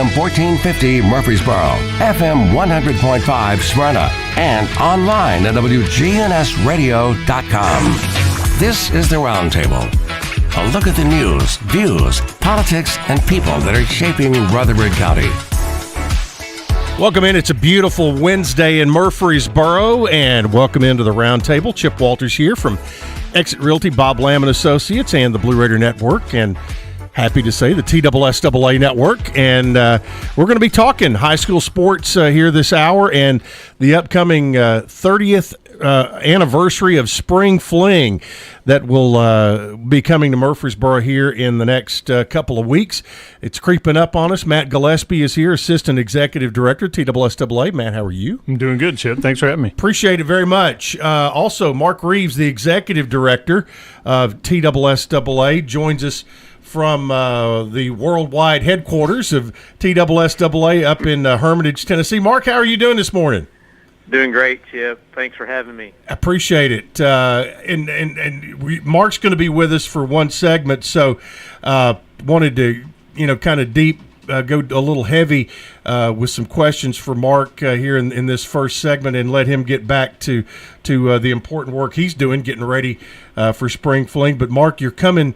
AM 1450 Murfreesboro, FM 100.5 Smyrna, and online at WGNSradio.com. This is The Roundtable. A look at the news, views, politics, and people that are shaping Rutherford County. Welcome in. It's a beautiful Wednesday in Murfreesboro, and welcome into the Roundtable. Chip Walters here from Exit Realty, Bob Lamb & Associates, and the Blue Raider Network, and happy to say the TSSAA Network. And we're going to be talking high school sports here this hour and the upcoming 30th anniversary of Spring Fling that will be coming to Murfreesboro here in the next couple of weeks. It's creeping up on us. Matt Gillespie is here, Assistant Executive Director, TSSAA. Matt, how are you? I'm doing good, Chip. Thanks for having me. Appreciate it very much. Also, Mark Reeves, the Executive Director of TSSAA, joins us from the worldwide headquarters of TSSAA up in Hermitage, Tennessee. Mark, how are you doing this morning? Doing great, Chip. Thanks for having me. Appreciate it. Mark's going to be with us for one segment, so wanted to, kind of go a little heavy with some questions for Mark here in this first segment, and let him get back to the important work he's doing, getting ready for Spring Fling. But Mark, you're coming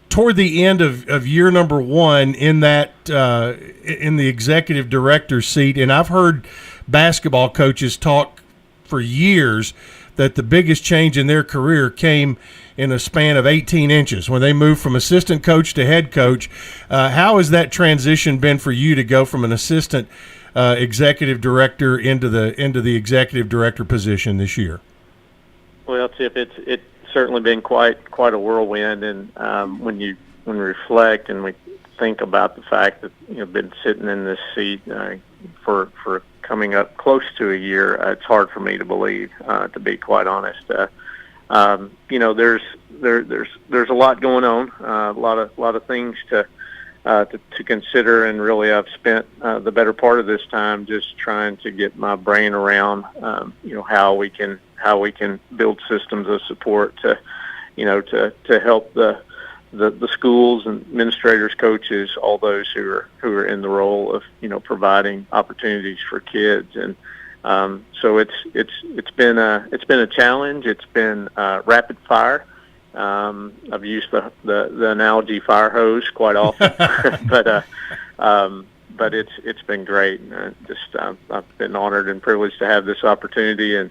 toward the end of year number one in that in the executive director seat, and I've heard basketball coaches talk for years that the biggest change in their career came in a span of 18 inches when they moved from assistant coach to head coach. How has that transition been for you to go from an assistant executive director into the executive director position this year? Well, Chip, it's certainly been quite a whirlwind, and when we reflect and we think about the fact that been sitting in this seat for coming up close to a year, it's hard for me to believe, to be quite honest. There's a lot going on, a lot of things to consider, and really I've spent the better part of this time just trying to get my brain around how we can build systems of support to help the schools and administrators, coaches, all those who are in the role of providing opportunities for kids. And so it's been a challenge. It's been rapid fire. I've used the analogy fire hose quite often, but it's been great. I've been honored and privileged to have this opportunity, and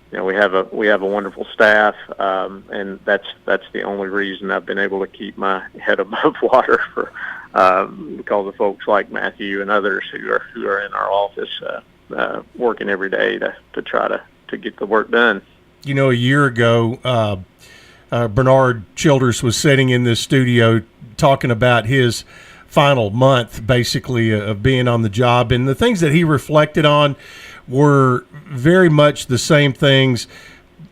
we have a wonderful staff, and that's the only reason I've been able to keep my head above water for because of folks like Matthew and others who are in our office working every day to try to get the work done. A year ago, Bernard Childers was sitting in this studio talking about his final month, basically, of being on the job, and the things that he reflected on were very much the same things.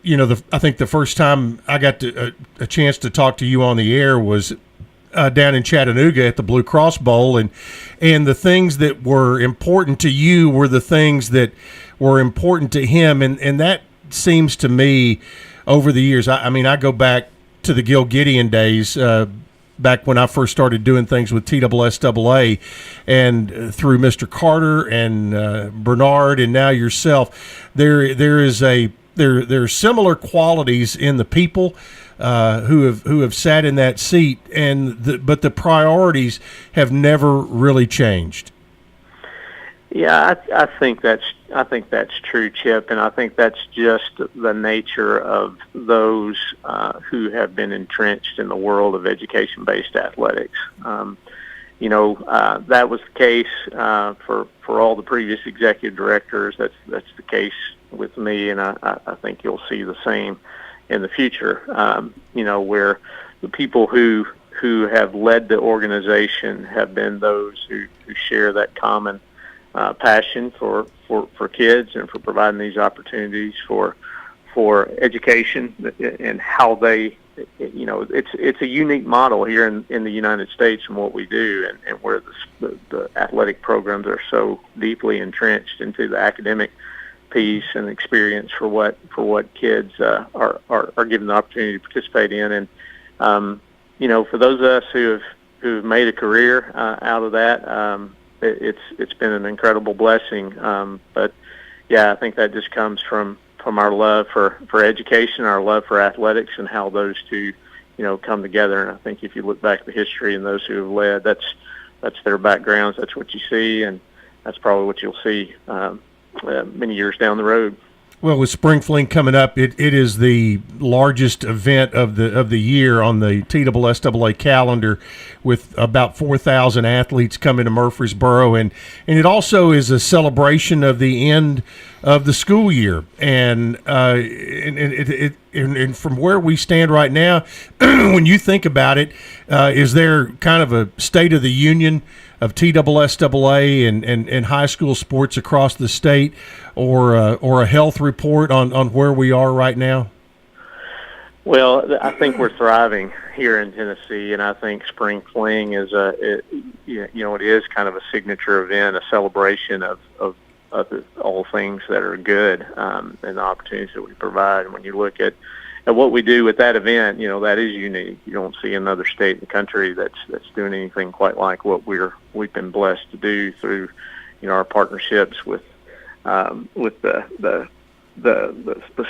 I think the first time I got a chance to talk to you on the air was down in Chattanooga at the Blue Cross Bowl, and the things that were important to you were the things that were important to him, and that seems to me over the years. I go back to the Gil Gideon days, back when I first started doing things with TSSAA, and through Mr. Carter and Bernard and now yourself, there are similar qualities in the people who have sat in that seat, but the priorities have never really changed. Yeah, I think that's true, Chip, and I think that's just the nature of those who have been entrenched in the world of education-based athletics. That was the case for all the previous executive directors. That's the case with me, and I think you'll see the same in the future. Where the people who have led the organization have been those who share that common passion for kids and for providing these opportunities for education, and how they, it's a unique model here in the United States and what we do, and where the athletic programs are so deeply entrenched into the academic piece and experience for what kids are given the opportunity to participate in. And for those of us who've made a career out of that, it's been an incredible blessing. But yeah, I think that just comes from our love for education, our love for athletics, and how those two, come together. And I think if you look back at the history and those who have led, that's their backgrounds. That's what you see, and that's probably what you'll see many years down the road. Well, with Spring Fling coming up, it is the largest event of the year on the TSSAA calendar, with about 4,000 athletes coming to Murfreesboro, and it also is a celebration of the end of the school year. And from where we stand right now, when you think about it, is there kind of a state of the union of TSSAA and high school sports across the state, or a health report on where we are right now? Well, I think we're thriving here in Tennessee, and I think Spring Fling is it is kind of a signature event, a celebration of all things that are good, and the opportunities that we provide. And when you look at what we do with that event, that is unique. You don't see another state in the country that's doing anything quite like what we've been blessed to do through, our partnerships with the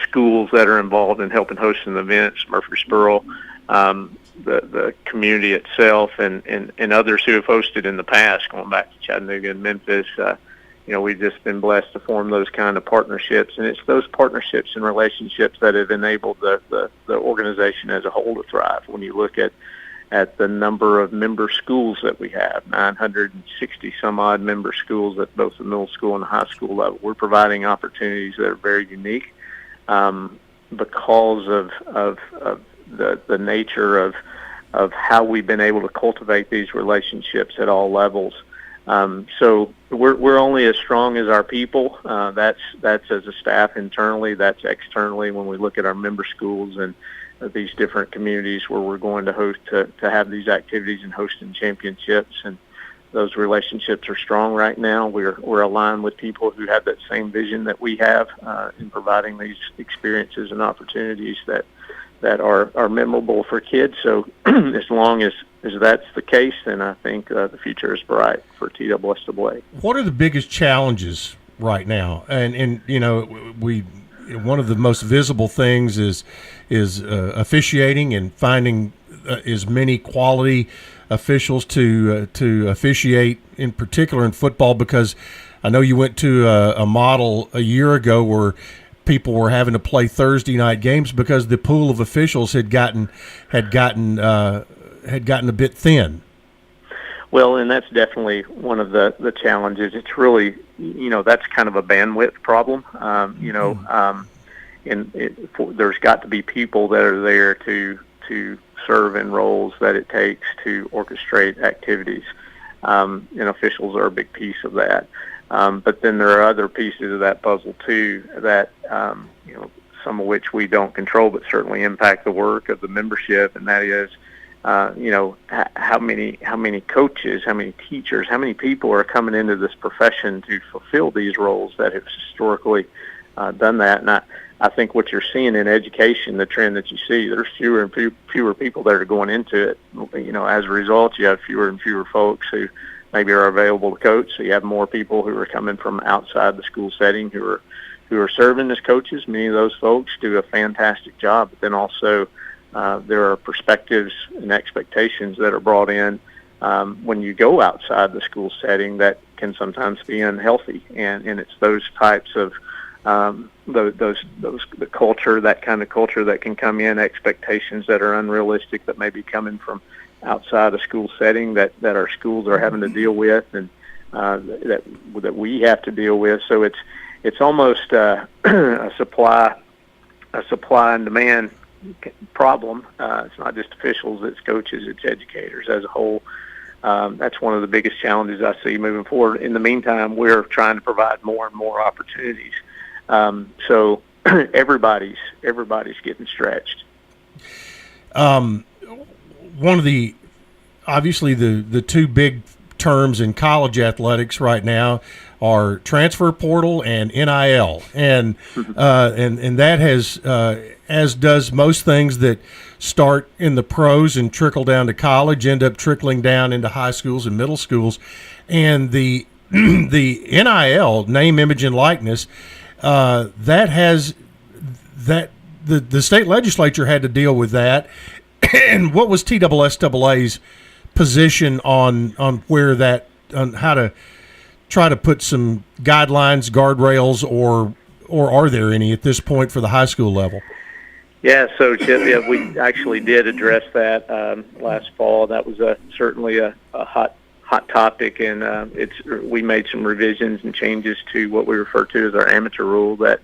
schools that are involved in helping hosting the events, Murfreesboro, the community itself, and others who have hosted in the past, going back to Chattanooga and Memphis. We've just been blessed to form those kind of partnerships, and it's those partnerships and relationships that have enabled the organization as a whole to thrive. When you look at the number of member schools that we have, 960 some odd member schools at both the middle school and the high school level, we're providing opportunities that are very unique because of the nature of how we've been able to cultivate these relationships at all levels. So we're only as strong as our people. That's as a staff internally. That's externally when we look at our member schools and these different communities where we're going to host to have these activities and hosting championships. And those relationships are strong right now. We're aligned with people who have that same vision that we have in providing these experiences and opportunities that are memorable for kids. So as long as that's the case, then I think the future is bright for TSSAA. What are the biggest challenges right now? And one of the most visible things is officiating and finding as many quality officials to officiate, in particular in football, because I know you went to a model a year ago where people were having to play Thursday night games because the pool of officials had gotten a bit thin. Well, and that's definitely one of the challenges. It's really, that's kind of a bandwidth problem. There's got to be people that are there to serve in roles that it takes to orchestrate activities, and officials are a big piece of that. But then there are other pieces of that puzzle too that some of which we don't control, but certainly impact the work of the membership, and that is, how many coaches, how many teachers, how many people are coming into this profession to fulfill these roles that have historically done that. And I think what you're seeing in education, the trend that you see, there's fewer and fewer people that are going into it. As a result, you have fewer and fewer folks who maybe are available to coach. So you have more people who are coming from outside the school setting who are serving as coaches. Many of those folks do a fantastic job, but then also there are perspectives and expectations that are brought in when you go outside the school setting that can sometimes be unhealthy, and it's those types of the culture, that kind of culture that can come in, expectations that are unrealistic that may be coming from outside a school setting that our schools are having to deal with, and that we have to deal with. So it's almost a supply and demand problem. It's not just officials, it's coaches, it's educators as a whole. That's one of the biggest challenges I see moving forward. In the meantime, we're trying to provide more and more opportunities. So everybody's getting stretched. One of the two big terms in college athletics right now are transfer portal and NIL, and that has, as does most things that start in the pros and trickle down to college, end up trickling down into high schools and middle schools. and the the NIL, name, image, and likeness, that has that the state legislature had to deal with that. And what was TSSAA's position on where that, on how to try to put some guidelines, guardrails, or are there any at this point for the high school level? Yeah, so Chip, yeah, we actually did address that last fall. That was certainly a hot topic, and we made some revisions and changes to what we refer to as our amateur rule that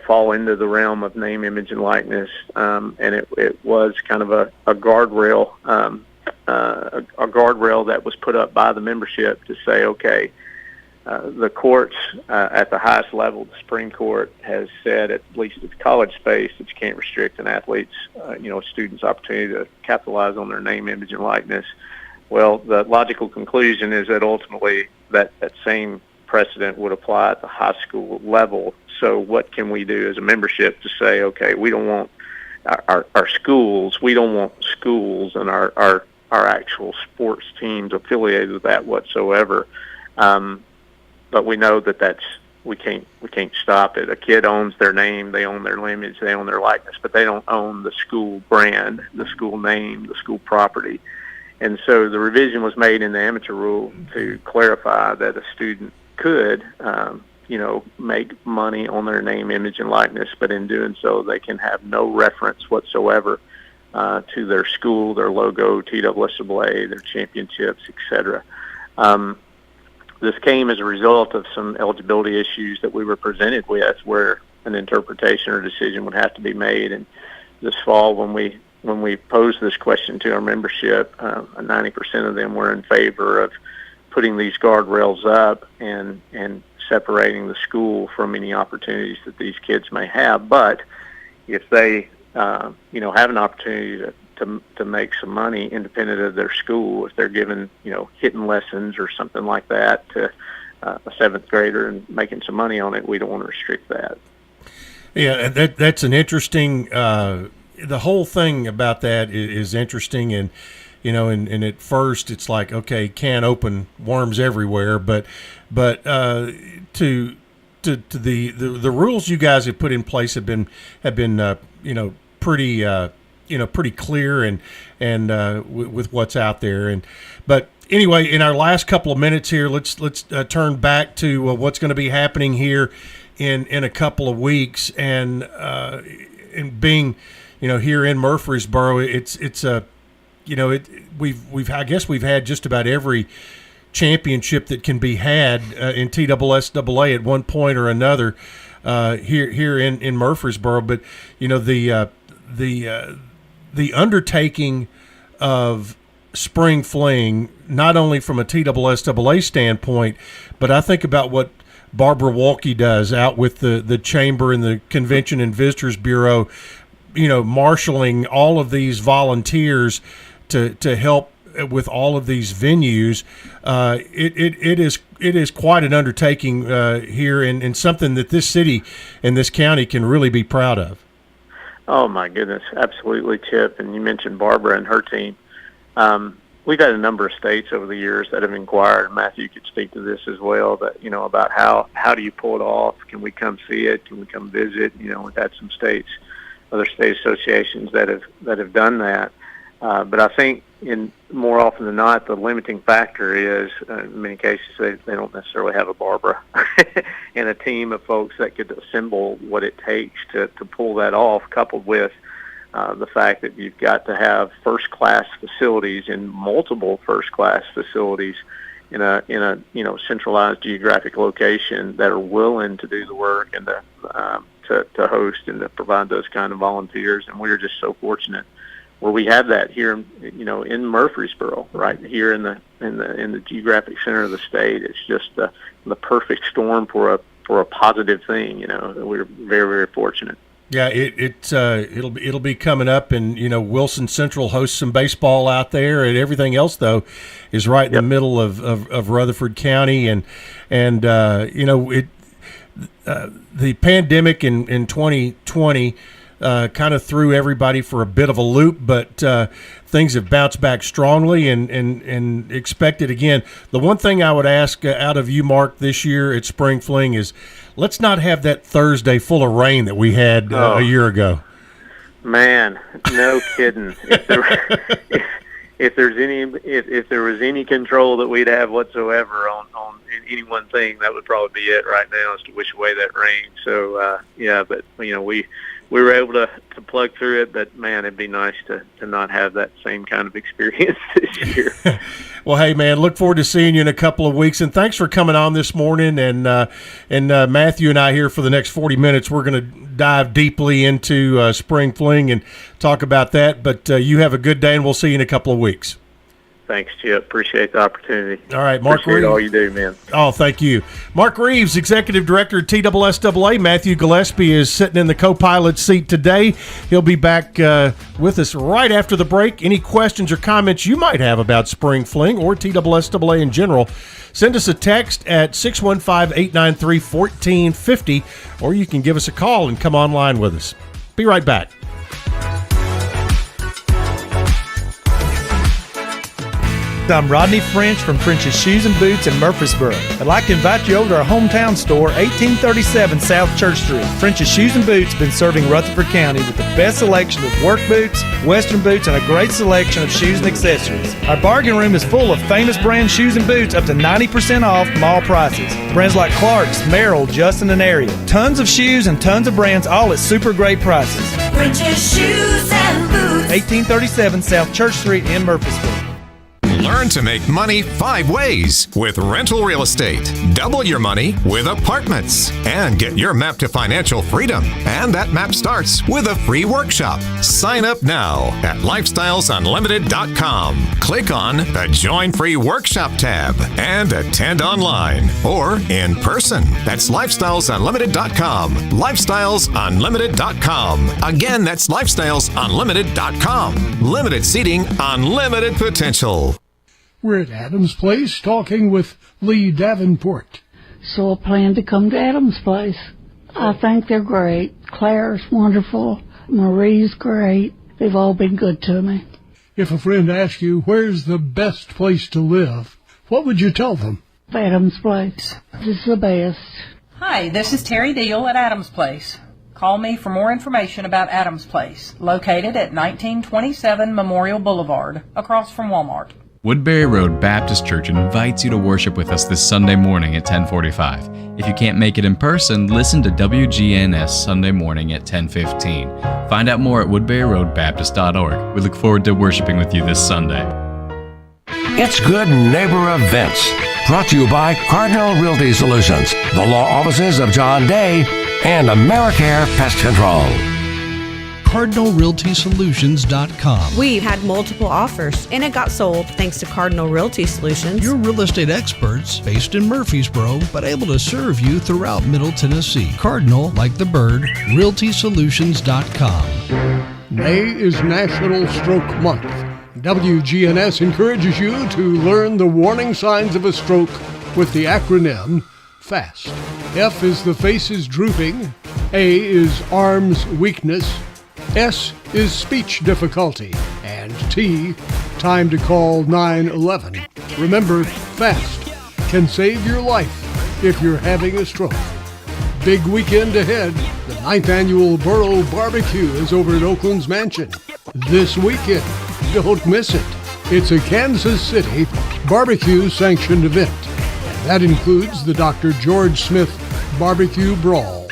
fall into the realm of name, image, and likeness, and it was kind of a guardrail, a guardrail that was put up by the membership to say, okay, the courts at the highest level, the Supreme Court, has said, at least at the college space, that you can't restrict an athlete's, student's opportunity to capitalize on their name, image, and likeness. Well, the logical conclusion is that ultimately that same precedent would apply at the high school level. So what can we do as a membership to say, okay, we don't want our schools, we don't want schools and our actual sports teams affiliated with that whatsoever. But we know that we can't stop it. A kid owns their name, they own their image, they own their likeness, but they don't own the school brand, the school name, the school property. And so the revision was made in the amateur rule to clarify that a student could, make money on their name, image, and likeness, but in doing so, they can have no reference whatsoever to their school, their logo, TSSAA, their championships, etc. This came as a result of some eligibility issues that we were presented with, where an interpretation or decision would have to be made. And this fall, when we posed this question to our membership, 90% of them were in favor of putting these guardrails up and separating the school from any opportunities that these kids may have. But if they, have an opportunity to make some money independent of their school, if they're given, hitting lessons or something like that to a seventh grader and making some money on it, we don't want to restrict that. Yeah, that's an interesting. The whole thing about that is interesting, and and at first it's like, okay, can't open worms everywhere, but to the rules you guys have put in place have been pretty clear and with what's out there. But anyway, in our last couple of minutes here, let's turn back to what's going to be happening here in a couple of weeks, and being here in Murfreesboro, we've had just about every championship that can be had in TSSAA at one point or another here in Murfreesboro. But the undertaking of Spring Fling, not only from a TSSAA standpoint, but I think about what Barbara Walke does out with the chamber and the Convention and Visitors Bureau, marshaling all of these volunteers to help with all of these venues. It is quite an undertaking here, and something that this city and this county can really be proud of. Oh my goodness, absolutely, Chip. And you mentioned Barbara and her team. We've had a number of states over the years that have inquired. Matthew could speak to this as well. That about how do you pull it off? Can we come see it? Can we come visit? We've had some states, other state associations that have done that. But I think more often than not, the limiting factor is in many cases they don't necessarily have a Barbara and a team of folks that could assemble what it takes to pull that off, coupled with the fact that you've got to have first-class facilities and multiple first-class facilities in a centralized geographic location that are willing to do the work and to host and to provide those kind of volunteers. And we're just so fortunate where we have that here, in Murfreesboro, right here in the geographic center of the state. It's just the perfect storm for a positive thing. We're very, very fortunate. Yeah, it'll be coming up, and Wilson Central hosts some baseball out there, and everything else though is right in the middle of Rutherford County, and the pandemic in 2020 kind of threw everybody for a bit of a loop, but things have bounced back strongly and expected again. The one thing I would ask out of you, Mark, this year at Spring Fling is let's not have that Thursday full of rain that we had a year ago. Man, no kidding. If there was any control that we'd have whatsoever on any one thing, that would probably be it right now, is to wish away that rain. So but we were able to plug through it, but man, it'd be nice to not have that same kind of experience this year. Well, hey man, look forward to seeing you in a couple of weeks, and thanks for coming on this morning. And Matthew and I here for the next 40 minutes, we're going to dive deeply into Spring Fling and talk about that. But you have a good day, and we'll see you in a couple of weeks. Thanks, Chip. Appreciate the opportunity. All right, Mark Appreciate Reeves. all you do, man. Oh, thank you. Mark Reeves, Executive Director at TSSAA. Matthew Gillespie is sitting in the co-pilot seat today. He'll be back with us right after the break. Any questions or comments you might have about Spring Fling or TSSAA in general, send us a text at 615-893-1450, or you can give us a call and come online with us. Be right back. I'm Rodney French from French's Shoes and Boots in Murfreesboro. I'd like to invite you over to our hometown store, 1837 South Church Street. French's Shoes and Boots has been serving Rutherford County with the best selection of work boots, western boots, and a great selection of shoes and accessories. Our bargain room is full of famous brand shoes and boots up to 90% off mall prices. Brands like Clark's, Merrill, Justin, and Ariat. Tons of shoes and tons of brands, all at super great prices. French's Shoes and Boots. 1837 South Church Street in Murfreesboro. Learn to make money 5 ways with rental real estate. Double your money with apartments. And get your map to financial freedom. And that map starts with a free workshop. Sign up now at lifestylesunlimited.com. Click on the Join Free Workshop tab and attend online or in person. That's lifestylesunlimited.com. Lifestylesunlimited.com. Again, that's lifestylesunlimited.com. Limited seating, unlimited potential. We're at Adams Place talking with Lee Davenport. So I plan to come to Adams Place. I think they're great. Claire's wonderful. Marie's great. They've all been good to me. If a friend asked you, where's the best place to live, what would you tell them? Adams Place. This is the best. Hi, this is Terry Deal at Adams Place. Call me for more information about Adams Place, located at 1927 Memorial Boulevard, across from Walmart. Woodbury Road Baptist Church invites you to worship with us this Sunday morning at 10:45. If you can't make it in person, listen to WGNS Sunday morning at 10:15. Find out more at woodburyroadbaptist.org. We look forward to worshiping with you this Sunday. It's Good Neighbor Events, brought to you by Cardinal Realty Solutions, the law offices of John Day, and AmeriCare Pest Control. CardinalRealtySolutions.com. We've had multiple offers, and it got sold thanks to Cardinal Realty Solutions. Your real estate experts based in Murfreesboro, but able to serve you throughout Middle Tennessee. Cardinal, like the bird, RealtySolutions.com. May is National Stroke Month. WGNS encourages you to learn the warning signs of a stroke with the acronym FAST. F is the face is drooping. A is arms weakness. S is speech difficulty, and T, time to call 911. Remember, FAST can save your life if you're having a stroke. Big weekend ahead. The 9th Annual Borough Barbecue is over at Oakland's Mansion this weekend. Don't miss it. It's a Kansas City barbecue-sanctioned event, and that includes the Dr. George Smith Barbecue Brawl.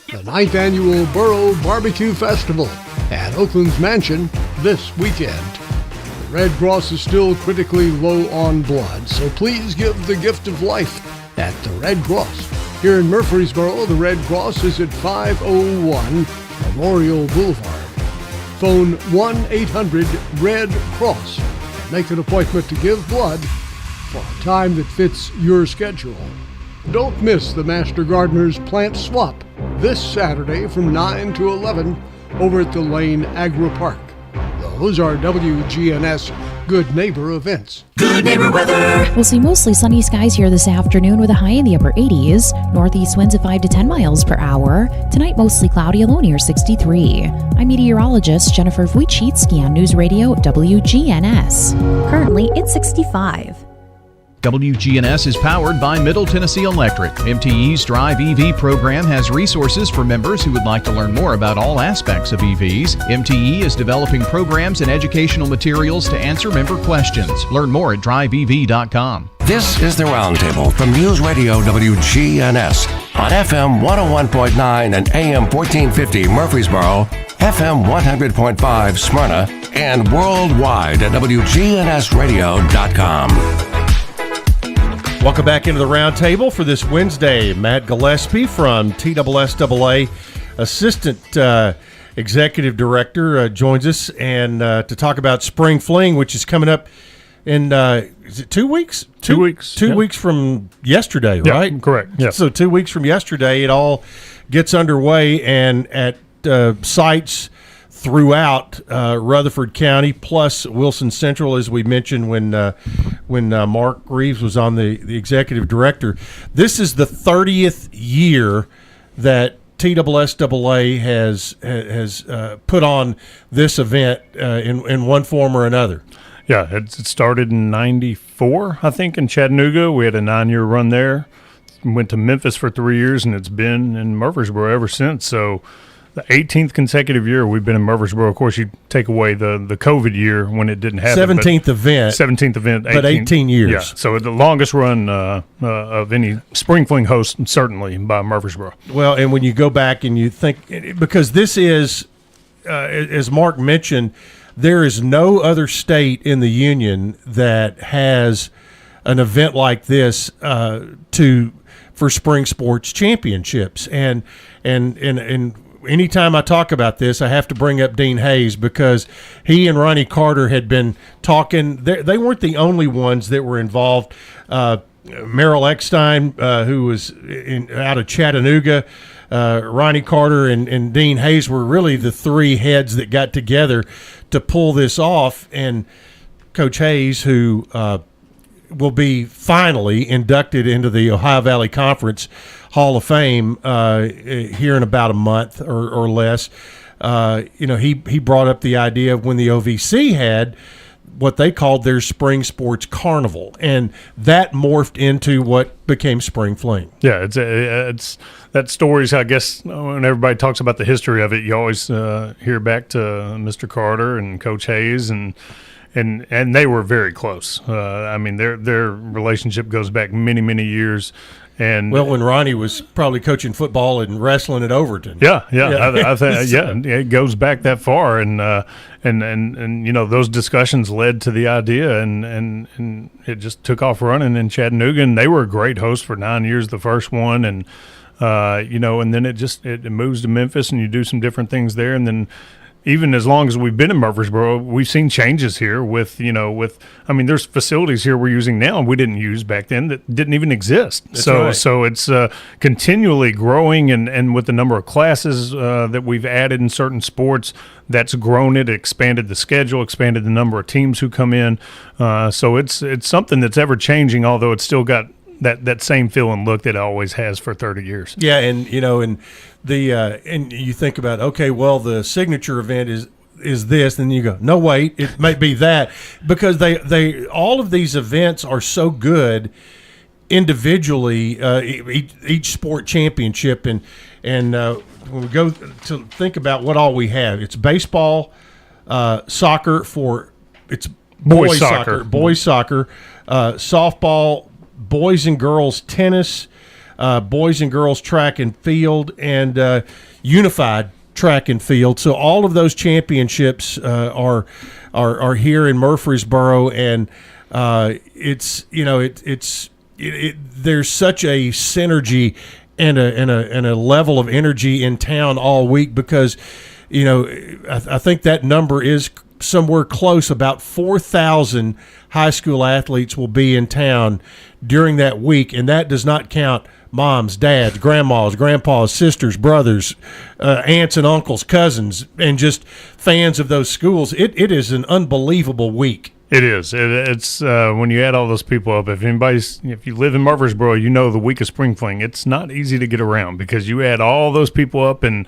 The 9th Annual Borough Barbecue Festival at Oakland's Mansion this weekend. The Red Cross is still critically low on blood, so please give the gift of life at the Red Cross. Here in Murfreesboro, the Red Cross is at 501 Memorial Boulevard. Phone 1-800-RED-CROSS and make an appointment to give blood for a time that fits your schedule. Don't miss the Master Gardener's Plant Swap this Saturday from 9 to 11 over at the Lane Agri Park. The those are WGNS Good Neighbor events. Good neighbor weather. We'll see mostly sunny skies here this afternoon with a high in the upper 80s. Northeast winds at 5 to 10 miles per hour. Tonight, mostly cloudy, a low near 63. I'm meteorologist Jennifer Wojcicki on News Radio WGNS. Currently, it's 65. WGNS is powered by Middle Tennessee Electric. MTE's Drive EV program has resources for members who would like to learn more about all aspects of EVs. MTE is developing programs and educational materials to answer member questions. Learn more at driveev.com. This is the Roundtable from News Radio WGNS on FM 101.9 and AM 1450 Murfreesboro, FM 100.5 Smyrna, and worldwide at WGNSradio.com. Welcome back into the Roundtable for this Wednesday. Matt Gillespie from TSSAA, Assistant Executive Director, joins us and to talk about Spring Fling, which is coming up in, is it 2 weeks? 2 weeks. 2 weeks from yesterday, right? Correct. Yeah. So 2 weeks from yesterday, it all gets underway, and at sites throughout Rutherford County, plus Wilson Central, as we mentioned when Mark Reeves was on the executive director. This is the 30th year that TSSAA has put on this event in one form or another. Yeah, it started in '94, I think, in Chattanooga. We had a 9-year run there. Went to Memphis for 3 years, and it's been in Murfreesboro ever since. So the 18th consecutive year we've been in Murfreesboro. Of course, you take away the COVID year when it didn't happen. 17th event. 17th event. But 18 years. Yeah, so the longest run of any Spring Fling host, certainly, by Murfreesboro. Well, and when you go back and you think, because this is, as Mark mentioned, there is no other state in the union that has an event like this for spring sports championships. And anytime I talk about this, I have to bring up Dean Hayes, because he and Ronnie Carter had been talking. They weren't the only ones that were involved. Merrill Eckstein, who was out of Chattanooga, Ronnie Carter and Dean Hayes were really the three heads that got together to pull this off. And Coach Hayes, who will be finally inducted into the Ohio Valley Conference Hall of Fame here in about a month or less. He brought up the idea of when the OVC had what they called their Spring Sports Carnival, and that morphed into what became Spring Fling. Yeah, it's that story's, I guess, when everybody talks about the history of it, you always hear back to Mr. Carter and Coach Hayes, and they were very close. I mean, their relationship goes back many, many years. And when Ronnie was probably coaching football and wrestling at Overton. Yeah. I think it goes back that far, and those discussions led to the idea, and it just took off running in Chattanooga, and they were a great host for 9 years, the first one, and then it moves to Memphis, and you do some different things there, and then even as long as we've been in Murfreesboro, we've seen changes here there's facilities here we're using now and we didn't use back then that didn't even exist. That's right. So it's continually growing, and with the number of classes that we've added in certain sports, that's grown it, expanded the schedule, expanded the number of teams who come in. So it's something that's ever changing, although it's still got that same feel and look that it always has for 30 years. Yeah, and you think about, okay, well, the signature event is this, and you go, no, wait, it might be that, because they all of these events are so good individually, each sport championship, and when we go to think about what all we have, it's baseball, soccer it's boys soccer, softball, boys and girls tennis, boys and girls track and field, and unified track and field. So all of those championships are here in Murfreesboro, and there's such a synergy and a level of energy in town all week, because I think that number is somewhere close about 4,000 high school athletes will be in town during that week, and that does not count moms, dads, grandmas, grandpas, sisters, brothers, aunts and uncles, cousins, and just fans of those schools. It is an unbelievable week. It is. It's when you add all those people up. If you live in Murfreesboro, you know the week of Spring Fling. It's not easy to get around because you add all those people up and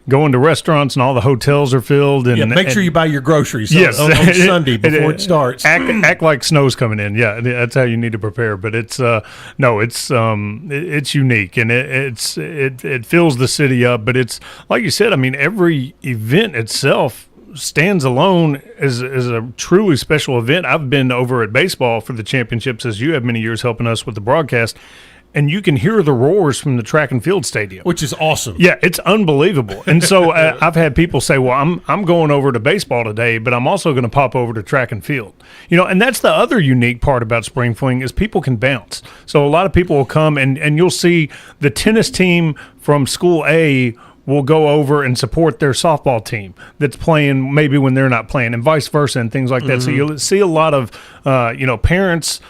going to restaurants and all the hotels are filled. And make sure you buy your groceries on Sunday before it starts. Act like snow's coming in. Yeah, that's how you need to prepare. But it's it's unique and it fills the city up. But it's like you said. I mean, every event itself stands alone as a truly special event. I've been over at baseball for the championships, as you have many years helping us with the broadcast, and you can hear the roars from the track and field stadium, which is awesome. Yeah, it's unbelievable. And so I've had people say, well, I'm going over to baseball today, but I'm also going to pop over to track and field. And that's the other unique part about Spring Fling is people can bounce. So a lot of people will come and you'll see the tennis team from School A will go over and support their softball team that's playing maybe when they're not playing, and vice versa, and things like that. So you'll see a lot of parents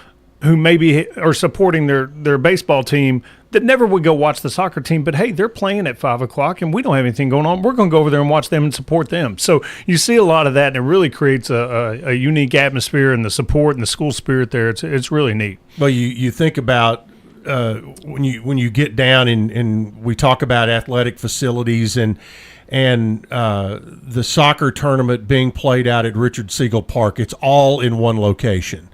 who maybe are supporting their baseball team that never would go watch the soccer team, but hey, they're playing at 5 o'clock and we don't have anything going on. We're going to go over there and watch them and support them. So you see a lot of that, and it really creates a unique atmosphere and the support and the school spirit there. It's really neat. Well, you think about when you get down and we talk about athletic facilities and the soccer tournament being played out at Richard Siegel Park, it's all in one location.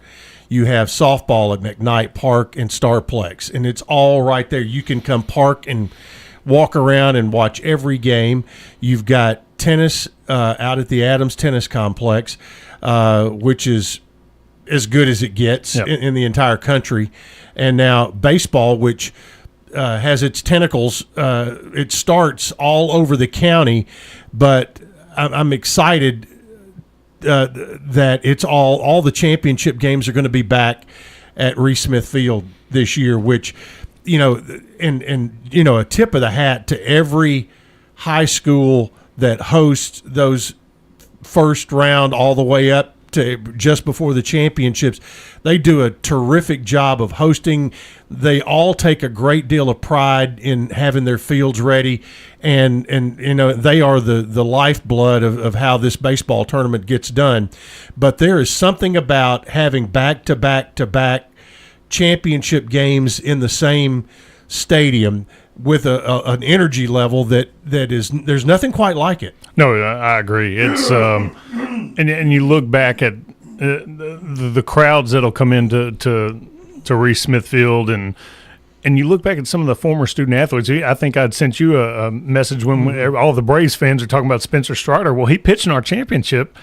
You have softball at McKnight Park and Starplex, and it's all right there. You can come park and walk around and watch every game. You've got tennis out at the Adams Tennis Complex, which is as good as it gets in the entire country. And now baseball, which has its tentacles, it starts all over the county, but I'm excited that it's all the championship games are going to be back at Reese Smith Field this year, which, and a tip of the hat to every high school that hosts those first round all the way up to just before the championships. They do a terrific job of hosting. They all take a great deal of pride in having their fields ready, and they are the lifeblood of how this baseball tournament gets done. But there is something about having back-to-back-to-back championship games in the same stadium with an energy level that is, there's nothing quite like it. No, I agree. It's and you look back at the crowds that'll come into to Reese Smith Field, and you look back at some of the former student athletes. I think I'd sent you a message when all the Braves fans are talking about Spencer Strider. Well, he pitched in our championship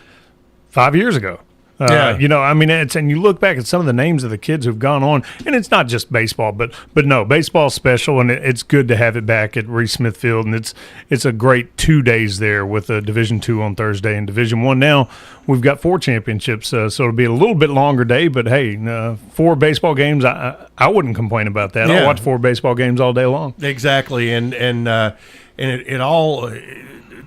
5 years ago. And you look back at some of the names of the kids who've gone on, and it's not just baseball, but no, baseball's special, and it's good to have it back at Reese Smith Field, and it's a great 2 days there with Division II on Thursday and Division I. Now we've got 4 championships, so it'll be a little bit longer day, but hey, 4 baseball games, I wouldn't complain about that. Yeah. I'll watch 4 baseball games all day long. Exactly, and it all.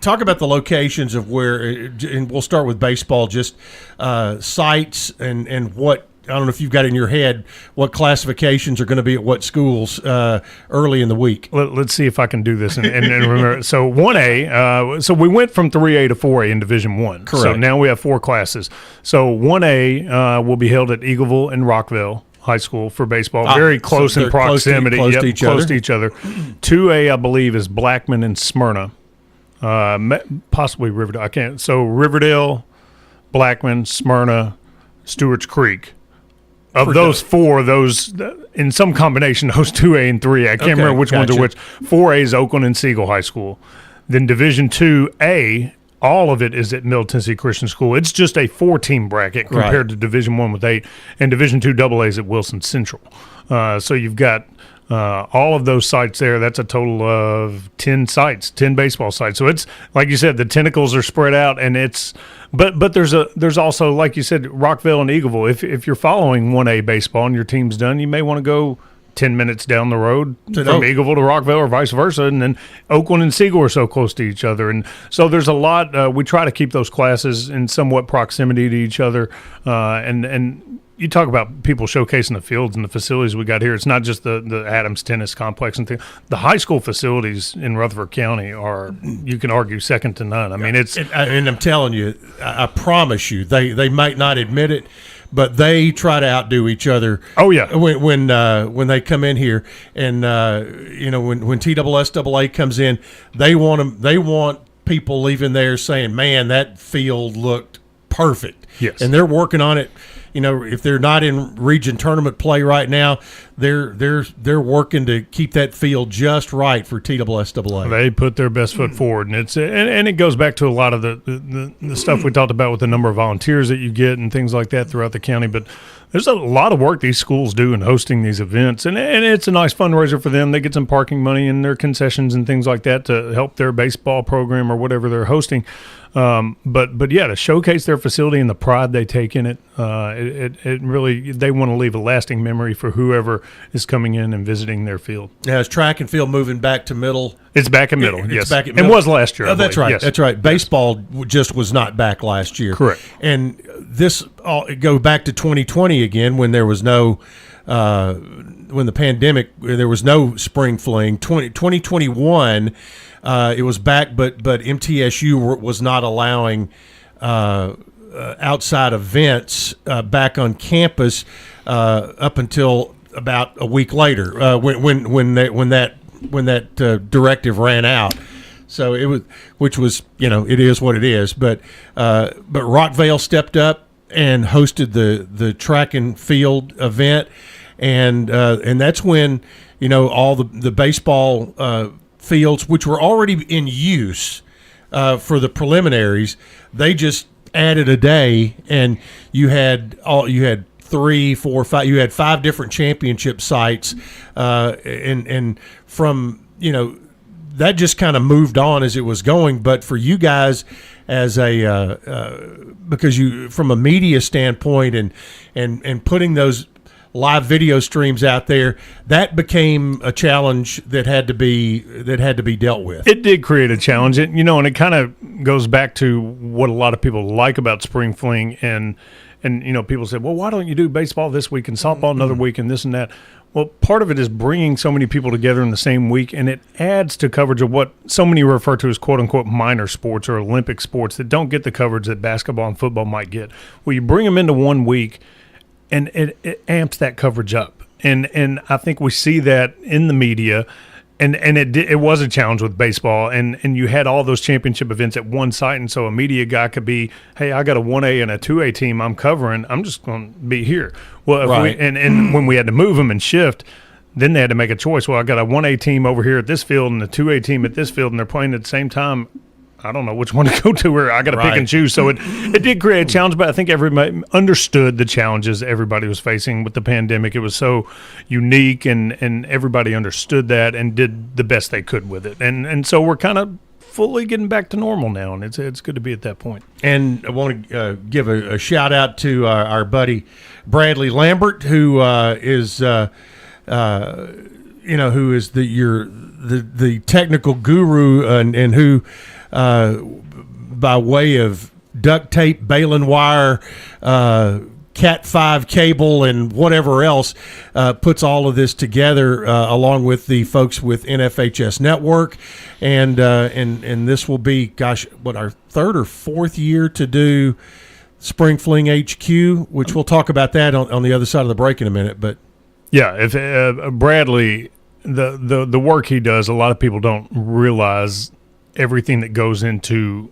Talk about the locations of where, and we'll start with baseball, just sites and what, I don't know if you've got in your head what classifications are going to be at what schools early in the week. Let's see if I can do this and remember. So 1A, so we went from 3A to 4A in Division I. Correct. So now we have 4 classes. So 1A will be held at Eagleville and Rockville High School for baseball. Very close in proximity. Close to each other. 2A, I believe, is Blackman and Smyrna. Possibly Riverdale. I can't. So Riverdale, Blackman, Smyrna, Stewart's Creek. Of those 4, those in some combination, those 2A and 3A. I can't remember which ones are which. 4A is Oakland and Siegel High School. Then Division 2A, all of it is at Middle Tennessee Christian School. It's just a 4-team bracket compared to Division 1 with 8, and Division 2 AA is at Wilson Central. So you've got all of those sites there. That's a total of 10 sites, 10 baseball sites. So it's, like you said, the tentacles are spread out, and it's but there's also, like you said, Rockville and Eagleville. If you're following 1A baseball and your team's done, you may want to go 10 minutes down the road To from Oak. Eagleville to Rockville or vice versa. And then Oakland and Siegel are so close to each other. And so there's a lot. We try to keep those classes in somewhat proximity to each other. And you talk about people showcasing the fields and the facilities we got here. It's not just the Adams Tennis Complex and things. The high school facilities in Rutherford County are, you can argue, second to none. I mean, and I'm telling you, I promise you, they might not admit it, but they try to outdo each other. Oh yeah, when they come in here, and when TSSAA comes in, they want people leaving there saying, "Man, that field looked perfect." Yes, and they're working on it. If they're not in region tournament play right now, they're working to keep that field just right for TSSAA. They put their best foot forward, and it goes back to a lot of the stuff we talked about with the number of volunteers that you get and things like that throughout the county. But there's a lot of work these schools do in hosting these events, and it's a nice fundraiser for them. They get some parking money and their concessions and things like that to help their baseball program or whatever they're hosting. But yeah, to showcase their facility and the pride they take in it, it really, they want to leave a lasting memory for whoever is coming in and visiting their field. Now, is track and field moving back to middle? It's back in middle, It's yes. back at It middle. was last year. Oh, that's right. Yes. That's right. Baseball just was not back last year. Correct. And this go back to 2020 again, when there was no when the pandemic, there was no spring fling. 2021. It was back, but MTSU was not allowing outside events back on campus up until about a week later when that directive ran out. So it was, which was, it is what it is. But Rockvale stepped up and hosted the track and field event, and that's when all the baseball fields, which were already in use for the preliminaries, they just added a day, and you had 3, 4, 5. You had 5 different championship sites, and from that just kind of moved on as it was going. But for you guys, as because you, from a media standpoint, and putting those live video streams out there, that became a challenge that had to be dealt with. It did create a challenge, and it kind of goes back to what a lot of people like about spring fling, and people said, well, why don't you do baseball this week and softball another week and this and that? Well, part of it is bringing so many people together in the same week, and it adds to coverage of what so many refer to as quote-unquote minor sports or Olympic sports that don't get the coverage that basketball and football might get. Well, you bring them into one week, and it amps that coverage up. And I think we see that in the media, and it was a challenge with baseball, and you had all those championship events at one site, and so a media guy could be, hey, I got a 1A and a 2A team I'm covering, I'm just going to be here. Well, right. And when we had to move them and shift, then they had to make a choice. Well, I got a 1A team over here at this field and a 2A team at this field, and they're playing at the same time. I don't know which one to go to, or I got to pick and choose. So it did create a challenge, but I think everybody understood the challenges everybody was facing with the pandemic. It was so unique, and everybody understood that and did the best they could with it. And so we're kind of fully getting back to normal now, and it's good to be at that point. And I want to give a shout out to our buddy Bradley Lambert, who is who is the technical guru, and who, by way of duct tape, baling wire, Cat 5 cable, and whatever else, puts all of this together, along with the folks with NFHS Network, and this will be, our 3rd or 4th year to do Spring Fling HQ, which we'll talk about that on the other side of the break in a minute. But yeah, if Bradley, the work he does, a lot of people don't realize everything that goes into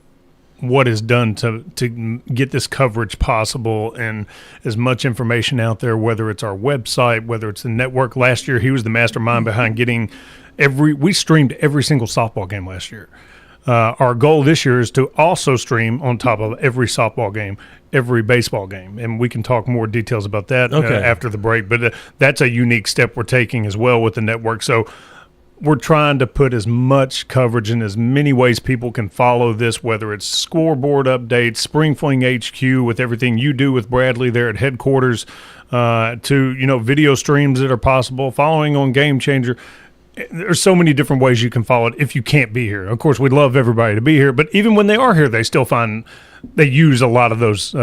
what is done to get this coverage possible, and as much information out there, whether it's our website, whether it's the network. Last year, he was the mastermind behind getting we streamed every single softball game last year. Our goal this year is to also stream on top of every softball game, every baseball game, and we can talk more details about that after the break. But that's a unique step we're taking as well with the network. So we're trying to put as much coverage in as many ways people can follow this, whether it's scoreboard updates, Spring Fling HQ with everything you do with Bradley there at headquarters, to video streams that are possible, following on Game Changer. There's so many different ways you can follow it if you can't be here. Of course, we'd love everybody to be here, but even when they are here, they still find they use a lot of those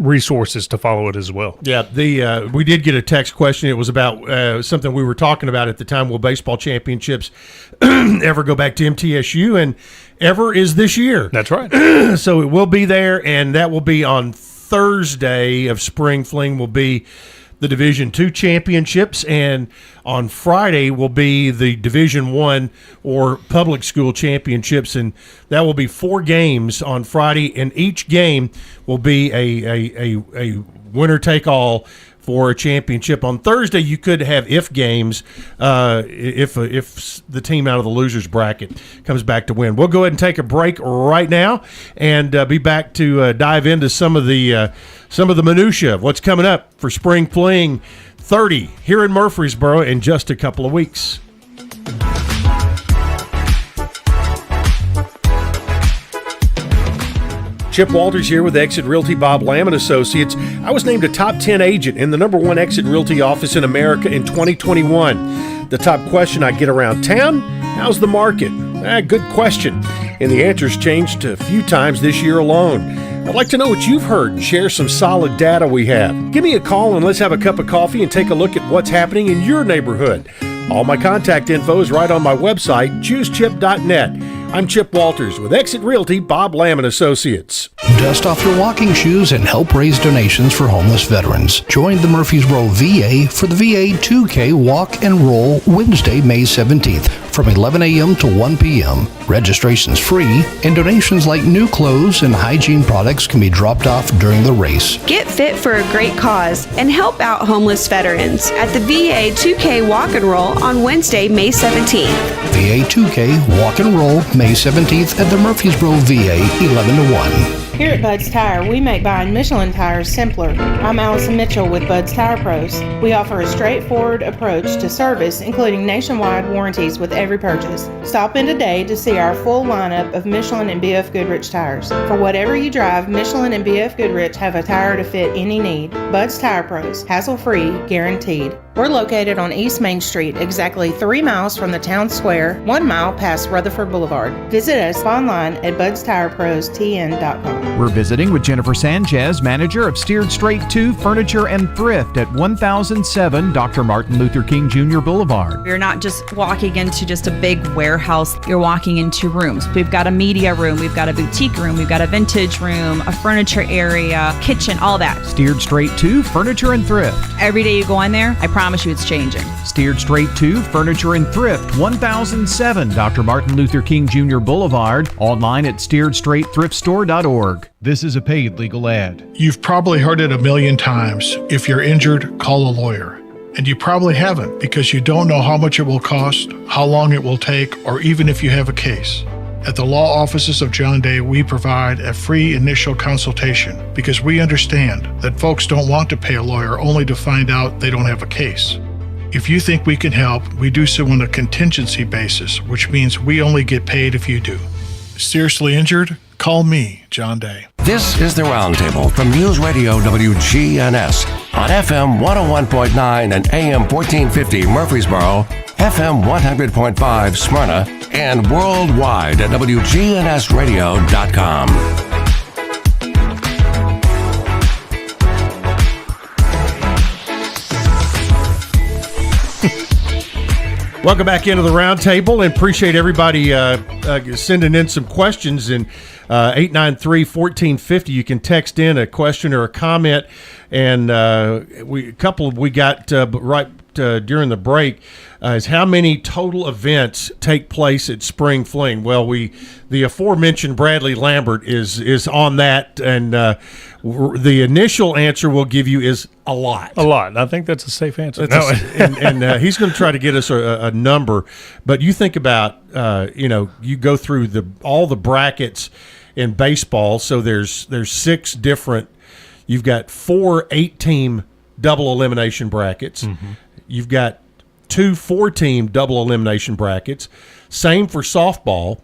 resources to follow it as well. Yeah, we did get a text question. It was about something we were talking about at the time. Will baseball championships ever go back to MTSU? And ever is this year. That's right. So it will be there, and that will be on Thursday of Spring Fling will be the Division II championships, and on Friday will be the Division I or public school championships, and that will be 4 games on Friday, and each game will be a winner-take-all for a championship. On Thursday, you could have if games if the team out of the losers bracket comes back to win. We'll go ahead and take a break right now and be back to dive into some of the minutia of what's coming up for Spring Fling 30 here in Murfreesboro in just a couple of weeks. Chip Walters here with Exit Realty Bob Lamb & Associates. I was named a top 10 agent in the #1 Exit Realty office in America in 2021. The top question I get around town, how's the market? Good question. And the answer's changed a few times this year alone. I'd like to know what you've heard and share some solid data we have. Give me a call and let's have a cup of coffee and take a look at what's happening in your neighborhood. All my contact info is right on my website, choosechip.net. I'm Chip Walters with Exit Realty Bob Lamb & Associates. Dust off your walking shoes and help raise donations for homeless veterans. Join the Murfreesboro VA for the VA 2K Walk and Roll Wednesday, May 17th from 11 a.m. to 1 p.m. Registration's free, and donations like new clothes and hygiene products can be dropped off during the race. Get fit for a great cause and help out homeless veterans at the VA 2K Walk and Roll on Wednesday, May 17th. VA 2K Walk and Roll, May 17th at the Murfreesboro VA, 11 to 1. Here at Bud's Tire, we make buying Michelin tires simpler. I'm Allison Mitchell with Bud's Tire Pros. We offer a straightforward approach to service, including nationwide warranties with every purchase. Stop in today to see our full lineup of Michelin and BF Goodrich tires. For whatever you drive, Michelin and BF Goodrich have a tire to fit any need. Bud's Tire Pros, hassle-free, guaranteed. We're located on East Main Street, exactly 3 miles from the town square, 1 mile past Rutherford Boulevard. Visit us online at budstireprostn.com. We're visiting with Jennifer Sanchez, manager of Steered Straight 2 Furniture and Thrift at 1007 Dr. Martin Luther King Jr. Boulevard. You're not just walking into just a big warehouse. You're walking into rooms. We've got a media room. We've got a boutique room. We've got a vintage room, a furniture area, kitchen, all that. Steered Straight 2 Furniture and Thrift. Every day you go in there, I promise you it's changing. Steered Straight 2 Furniture and Thrift, 1007 Dr. Martin Luther King Jr. Boulevard. Online at steeredstraightthriftstore.org. This is a paid legal ad. You've probably heard it a million times. If you're injured, call a lawyer. And you probably haven't because you don't know how much it will cost, how long it will take, or even if you have a case. At the law offices of John Day, we provide a free initial consultation because we understand that folks don't want to pay a lawyer only to find out they don't have a case. If you think we can help, we do so on a contingency basis, which means we only get paid if you do. Seriously injured? Call me, John Day. This is the Roundtable from News Radio WGNS on FM 101.9 and AM 1450 Murfreesboro, FM 100.5 Smyrna, and worldwide at WGNSradio.com. Welcome back into the Roundtable, and appreciate everybody sending in some questions. And 893-1450, you can text in a question or a comment. And we got during the break is how many total events take place at Spring Fling. Well, the aforementioned Bradley Lambert is on that, and the initial answer we'll give you is a lot. A lot. I think that's a safe answer. And he's going to try to get us a number. But you think about, you go through all the brackets in baseball. So there's 6 different. You've got 4 8-team double elimination brackets. Mm-hmm. You've got 2 4-team double elimination brackets. Same for softball.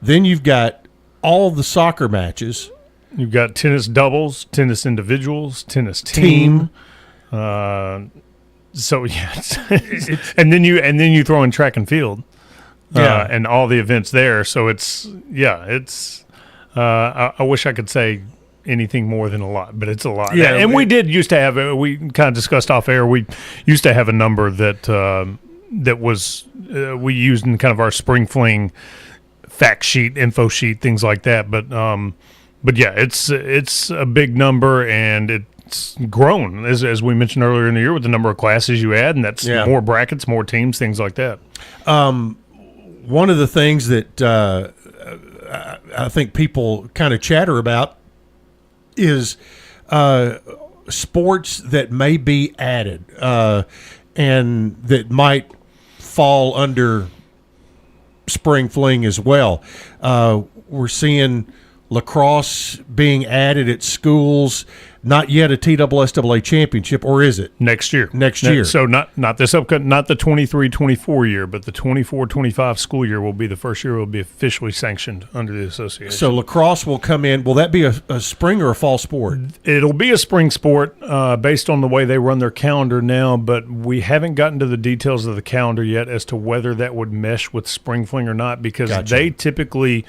Then you've got all the soccer matches. You've got tennis doubles, tennis individuals, tennis team. So yeah, and then you throw in track and field, and all the events there. So it's. I wish I could say anything more than a lot, but it's a lot. Yeah, and we did used to have. We kind of discussed off air. We used to have a number that was we used in kind of our spring fling fact sheet, info sheet, things like that. But yeah, it's a big number, and it's grown as we mentioned earlier in the year with the number of classes you add, and that's more brackets, more teams, things like that. One of the things that I think people kind of chatter about is sports that may be added and that might fall under spring fling as well. We're seeing lacrosse being added at schools. Not yet a TSSAA championship, or is it? Next year. Next year. So not this upcoming, not the 23-24 year, but the 24-25 school year will be the first year it will be officially sanctioned under the association. So lacrosse will come in. Will that be a spring or a fall sport? It'll be a spring sport based on the way they run their calendar now, but we haven't gotten to the details of the calendar yet as to whether that would mesh with spring fling or not, because they typically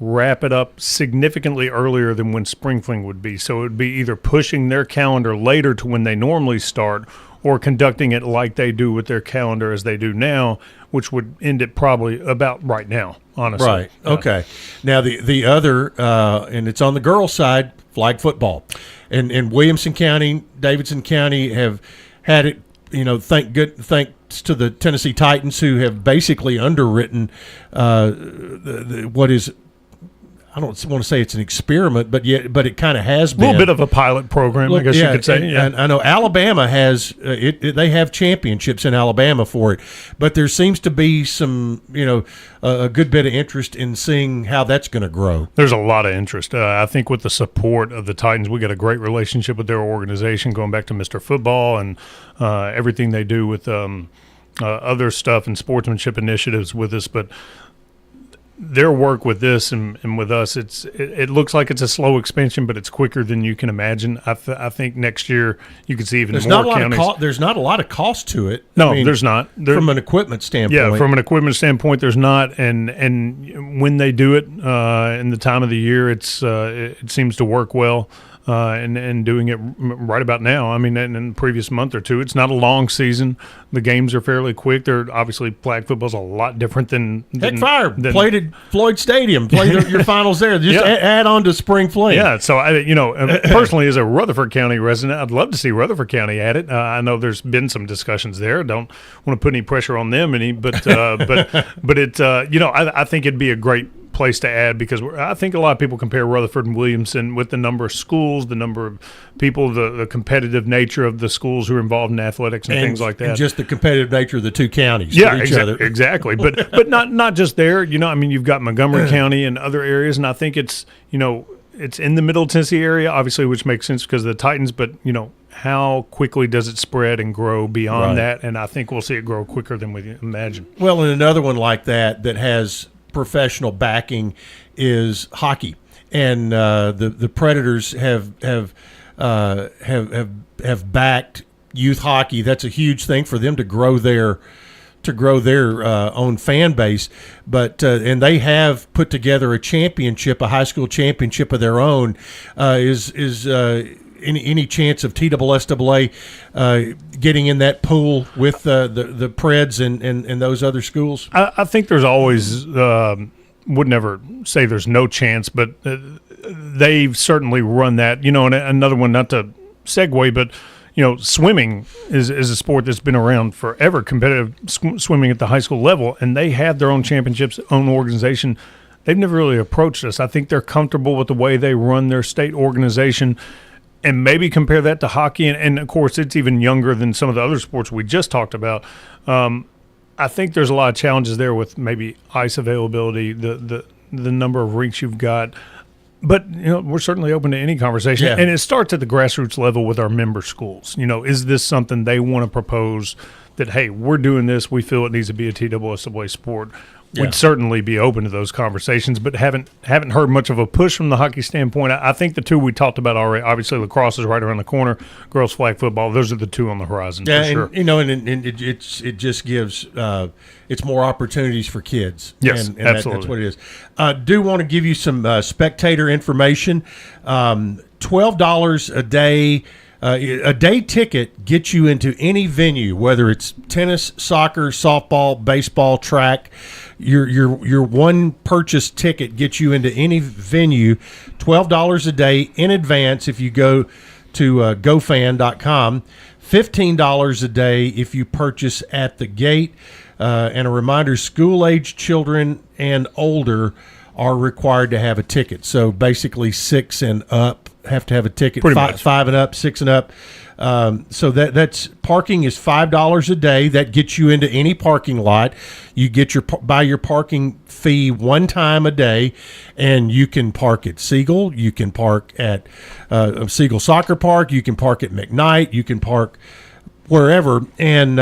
wrap it up significantly earlier than when spring fling would be. So it would be either pushing their calendar later to when they normally start, or conducting it like they do with their calendar as they do now, which would end it probably about right now, honestly. Right. Okay. Now the other, and it's on the girls' side, flag football, and Williamson County, Davidson County have had it. Thanks to the Tennessee Titans, who have basically underwritten what is. I don't want to say it's an experiment, but it kind of has been a little bit of a pilot program, I guess you could say. And I know Alabama has they have championships in Alabama for it, but there seems to be some a good bit of interest in seeing how that's going to grow. There's a lot of interest. I think with the support of the Titans, we got a great relationship with their organization, going back to Mr. Football and everything they do with other stuff and sportsmanship initiatives with us, but. Their work with this and with us, it looks like it's a slow expansion, but it's quicker than you can imagine. I think next year you can see even more counties. There's not a lot of cost to it. No, there's not. From an equipment standpoint. Yeah, from an equipment standpoint, there's not. And when they do it in the time of the year, it seems to work well. And doing it right about now. I mean, in the previous month or two, it's not a long season. The games are fairly quick. They're obviously flag football's a lot different than played at Floyd Stadium. Play your finals there. Just add on to spring fling. Yeah. So personally, as a Rutherford County resident, I'd love to see Rutherford County at it. I know there's been some discussions there. Don't want to put any pressure on them but it I think it'd be a great place to add, because I think a lot of people compare Rutherford and Williamson with the number of schools, the number of people, the competitive nature of the schools who are involved in athletics and things like that. And just the competitive nature of the two counties. Yeah, exactly. But not just there. You've got Montgomery County and other areas, and I think it's in the Middle Tennessee area, obviously, which makes sense because of the Titans. But how quickly does it spread and grow beyond that? And I think we'll see it grow quicker than we imagine. Well, and another one like that has professional backing is hockey, and the Predators have backed youth hockey. That's a huge thing for them to grow their own fan base. But and they have put together a championship, a high school championship of their own. Is any chance of TSSAA getting in that pool with the Preds and those other schools? I think there's always would never say there's no chance, but they've certainly run that. And another one, not to segue, but swimming is a sport that's been around forever, competitive swimming at the high school level, and they have their own championships, own organization. They've never really approached us. I think they're comfortable with the way they run their state organization. And maybe compare that to hockey, and of course, it's even younger than some of the other sports we just talked about. I think there's a lot of challenges there with maybe ice availability, the number of rinks you've got. But we're certainly open to any conversation, Yeah. and it starts at the grassroots level with our member schools. Is this something they want to propose? That, hey, we're doing this. We feel it needs to be a TSSAA sport. Yeah. We'd certainly be open to those conversations, but haven't heard much of a push from the hockey standpoint. I think the two we talked about already. Obviously, lacrosse is right around the corner. Girls flag football. Those are the two on the horizon. Yeah, for sure. and it just gives it's more opportunities for kids. Yes, and absolutely. That's what it is. Do want to give you some spectator information. $12 a day. A day ticket gets you into any venue, whether it's tennis, soccer, softball, baseball, track. Your one purchase ticket gets you into any venue. $12 a day in advance if you go to gofan.com. $15 a day if you purchase at the gate. And a reminder: school-age children and older are required to have a ticket. So basically, 6 and up have to have a ticket. Pretty much. 5 and up, 6 and up. So that's parking is $5 a day. That gets you into any parking lot. You get buy your parking fee one time a day, and you can park at Siegel. You can park at Siegel Soccer Park. You can park at McKnight. You can park wherever. And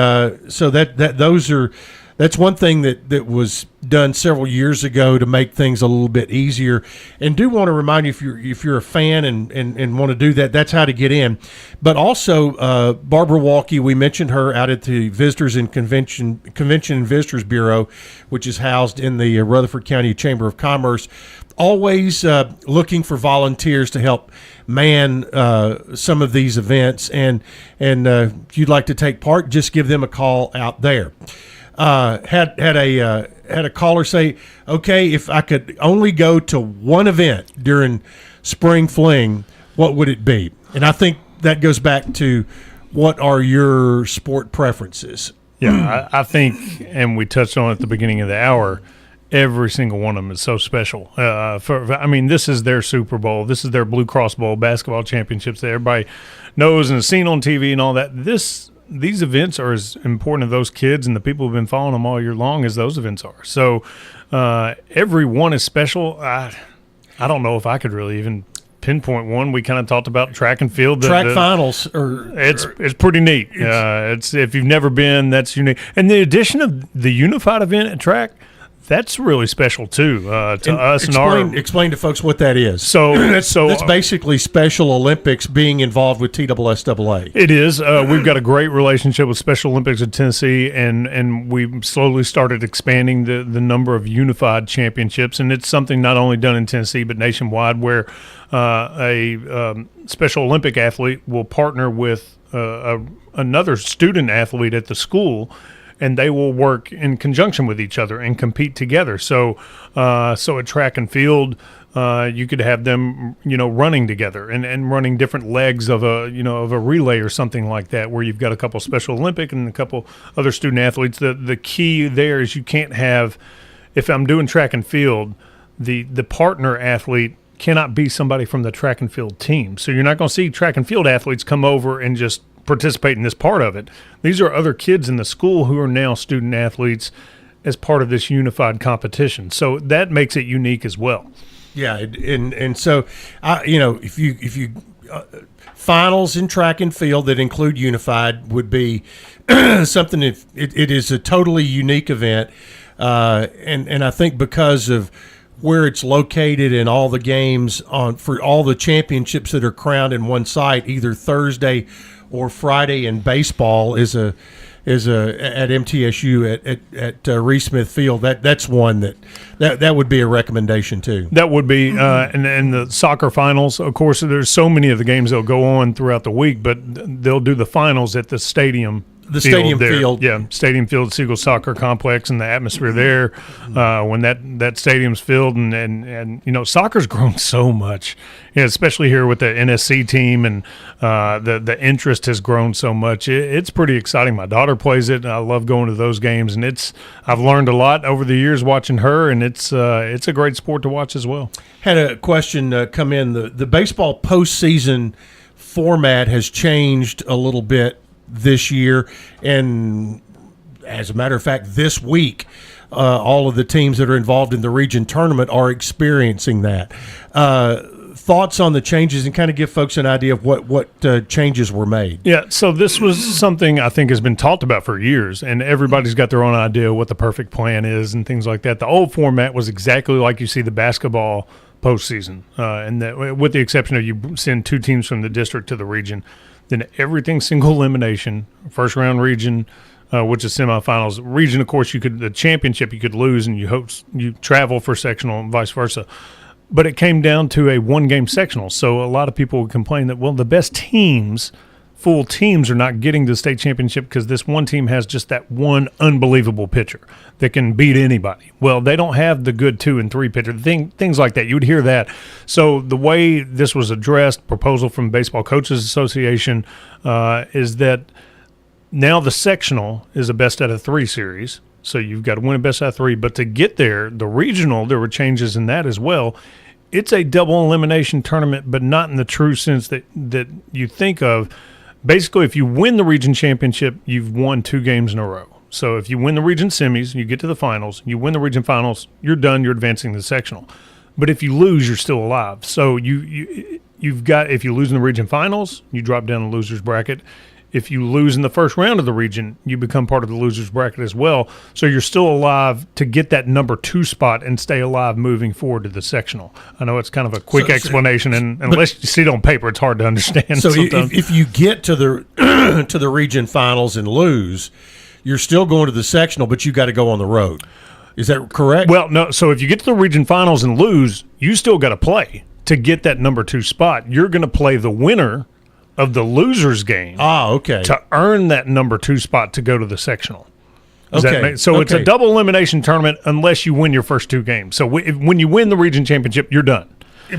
so that's one thing that was done several years ago to make things a little bit easier. And do want to remind you, if you're a fan and want to do that, that's how to get in. But also, Barbara Walke, we mentioned her out at the Visitors and Convention and Visitors Bureau, which is housed in the Rutherford County Chamber of Commerce. Always looking for volunteers to help man some of these events. And if you'd like to take part, just give them a call out there. Had a caller say, okay, if I could only go to one event during Spring Fling, what would it be? And I think that goes back to what are your sport preferences? Yeah, I think, and we touched on it at the beginning of the hour, every single one of them is so special. This is their Super Bowl. This is their Blue Cross Bowl, basketball championships that everybody knows and has seen on TV and all that. These events are as important to those kids and the people who've been following them all year long as those events are. So every one is special. I don't know if I could really even pinpoint one. We kind of talked about track and field. Finals it's pretty neat. It's if you've never been, that's unique. And the addition of the unified event at track, that's really special too to us. Explain to folks what that is. So that's basically Special Olympics being involved with TSSAA. It is. We've got a great relationship with Special Olympics of Tennessee, and we've slowly started expanding the number of unified championships. And it's something not only done in Tennessee but nationwide, where a Special Olympic athlete will partner with another student athlete at the school, and they will work in conjunction with each other and compete together. So at track and field, you could have them, running together and running different legs of a relay or something like that, where you've got a couple Special Olympic and a couple other student athletes. The key there is you can't have, if I'm doing track and field, the partner athlete cannot be somebody from the track and field team. So you're not going to see track and field athletes come over and just participate in this part of it. These are other kids in the school who are now student athletes as part of this unified competition. So that makes it unique as well. Yeah, and so if you finals in track and field that include unified would be something. It is a totally unique event, and I think because of where it's located and all the games for all the championships that are crowned in one site, either Thursday or Friday in baseball is at MTSU at Reese Smith Field. That's one that would be a recommendation too. That would be, and the soccer finals. Of course, there's so many of the games that'll go on throughout the week, but they'll do the finals at the stadium. Stadium field. Yeah, Stadium Field, Siegel Soccer Complex, and the atmosphere there when that stadium's filled. And soccer's grown so much, especially here with the NSC team, and the interest has grown so much. It's pretty exciting. My daughter plays it, and I love going to those games. And I've learned a lot over the years watching her, and it's a great sport to watch as well. Had a question come in. The baseball postseason format has changed a little bit this year, and as a matter of fact, this week, all of the teams that are involved in the region tournament are experiencing that. thoughts on the changes and kind of give folks an idea of what changes were made. Yeah, so this was something I think has been talked about for years, and everybody's got their own idea of what the perfect plan is and things like that. The old format was exactly like you see the basketball postseason, and that, with the exception of you send 2 teams from the district to the region, then everything single elimination, first round region, which is semifinals. Region, of course, the championship you could lose, and you travel for sectional and vice versa. But it came down to a 1-game sectional. So a lot of people would complain that, well, the best teams, full teams, are not getting to the state championship because this one team has just that one unbelievable pitcher that can beat anybody. Well, they don't have the good 2 and 3 pitcher, things like that. You would hear that. So the way this was addressed, proposal from Baseball Coaches Association, is that now the sectional is a best out of 3 series. So you've got to win a best out of 3. But to get there, the regional, there were changes in that as well. It's a double elimination tournament, but not in the true sense that you think of. Basically, if you win the region championship, you've won 2 games in a row. So if you win the region semis, you get to the finals, you win the region finals, you're done, you're advancing to the sectional. But if you lose, you're still alive. So you've got, if you lose in the region finals, you drop down the loser's bracket. If you lose in the first round of the region, you become part of the loser's bracket as well. So you're still alive to get that number 2 spot and stay alive moving forward to the sectional. I know it's kind of a quick explanation, and unless you see it on paper, it's hard to understand. So if you get to the to the region finals and lose, you're still going to the sectional, but you got to go on the road. Is that correct? Well, no. So if you get to the region finals and lose, you still got to play to get that number 2 spot. You're going to play the winner of the loser's game to earn that number 2 spot to go to the sectional. It's a double elimination tournament unless you win your first 2 games. So when you win the region championship, you're done.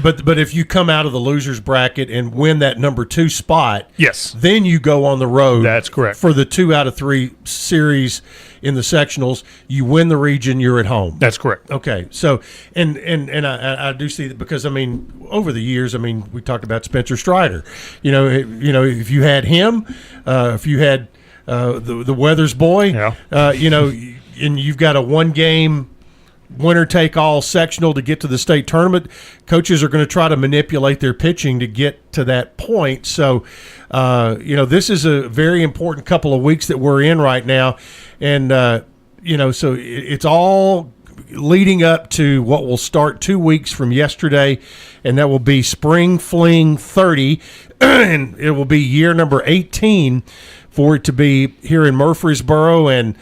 But if you come out of the loser's bracket and win that number 2 spot, yes, then you go on the road. That's correct. For the 2 out of 3 series in the sectionals, you win the region, you're at home. That's correct. Okay, so and I do see that because over the years, we talked about Spencer Strider. If you had him, if you had the Weathers boy, and you've got a 1-game winner-take-all sectional to get to the state tournament, coaches are going to try to manipulate their pitching to get to that point. So, this is a very important couple of weeks that we're in right now. And, so it's all leading up to what will start 2 weeks from yesterday, and that will be Spring Fling 30, and it will be year number 18 for it to be here in Murfreesboro, and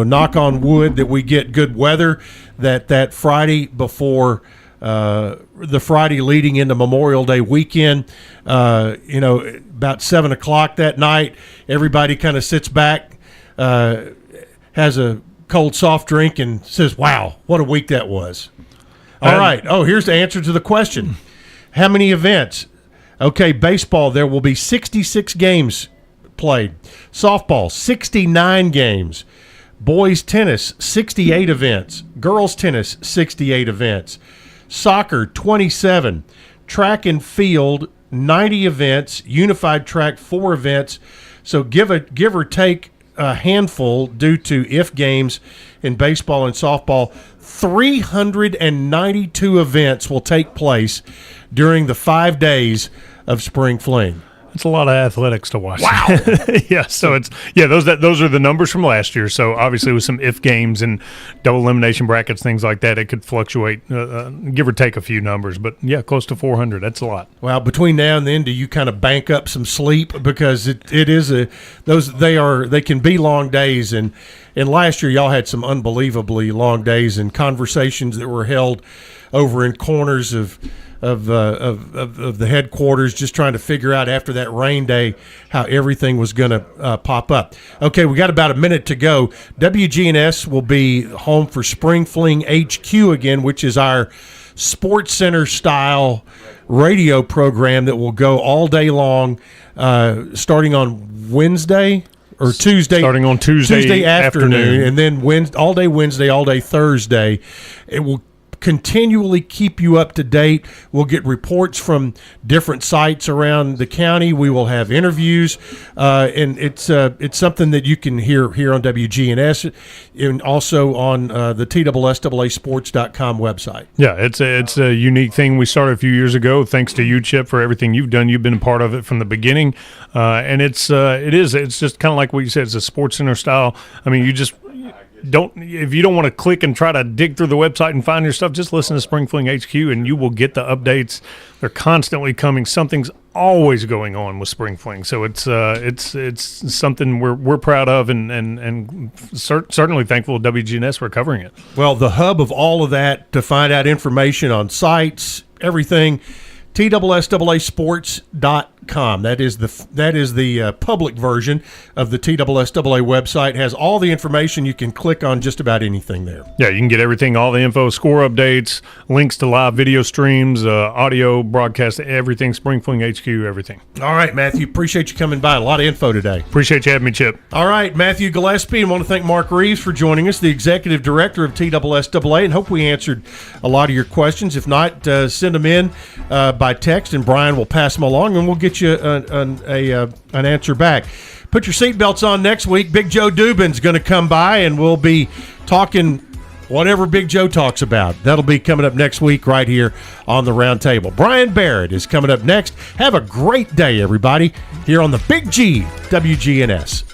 knock on wood that we get good weather that Friday before the Friday leading into Memorial Day weekend. About 7 o'clock that night, everybody kind of sits back, has a cold soft drink, and says, "Wow, what a week that was!" All right. Oh, here's the answer to the question: how many events? Okay, baseball. There will be 66 games played. Softball, 69 games. Boys tennis, 68 events. Girls tennis, 68 events. Soccer, 27. Track and field, 90 events. Unified track, 4 events. So give or take a handful due to if games in baseball and softball. 392 events will take place during the 5 days of Spring Fling. It's a lot of athletics to watch. Wow. Yeah, so those are the numbers from last year. So obviously with some if games and double elimination brackets, things like that, it could fluctuate, give or take a few numbers. But yeah, close to 400. That's a lot. Well, between now and then, do you kind of bank up some sleep, because they can be long days, and last year y'all had some unbelievably long days and conversations that were held over in corners of the headquarters, just trying to figure out after that rain day how everything was going to pop up. Okay, we got about a minute to go. WGNS will be home for Spring Fling HQ again, which is our Sports Center style radio program that will go all day long, starting on Wednesday or Tuesday. Starting on Tuesday afternoon, and then all day Wednesday, all day Thursday. It will continually keep you up to date. We'll get reports from different sites around the county. We will have interviews, and it's something that you can hear here on WGNS and also on the TSSAAsports.com website. Yeah, it's a unique thing we started a few years ago. Thanks to you, Chip, for everything you've done. You've been a part of it from the beginning, and it's just kind of like what you said. It's a Sports Center style. I mean, if you don't want to click and try to dig through the website and find your stuff, just listen to Spring Fling HQ and you will get the updates. They're constantly coming. Something's always going on with Spring Fling. So it's something we're proud of and certainly thankful to WGNS for covering it. Well, the hub of all of that, to find out information on sites, everything, TSSAAsports.com. That is the public version of the TSSAA website. Has all the information. You can click on just about anything there. Yeah, you can get everything, all the info, score updates, links to live video streams, audio broadcast, everything, Spring Fling HQ, everything. All right, Matthew, appreciate you coming by. A lot of info today. Appreciate you having me, Chip. All right, Matthew Gillespie, and want to thank Mark Reeves for joining us, the executive director of TSSAA, and hope we answered a lot of your questions. If not, send them in by text, and Brian will pass them along, and we'll get you an answer back. Put your seatbelts on next week. Big Joe Dubin's going to come by, and we'll be talking whatever Big Joe talks about. That'll be coming up next week right here on the Round Table. Brian Barrett is coming up next. Have a great day, everybody, here on the Big G WGNS.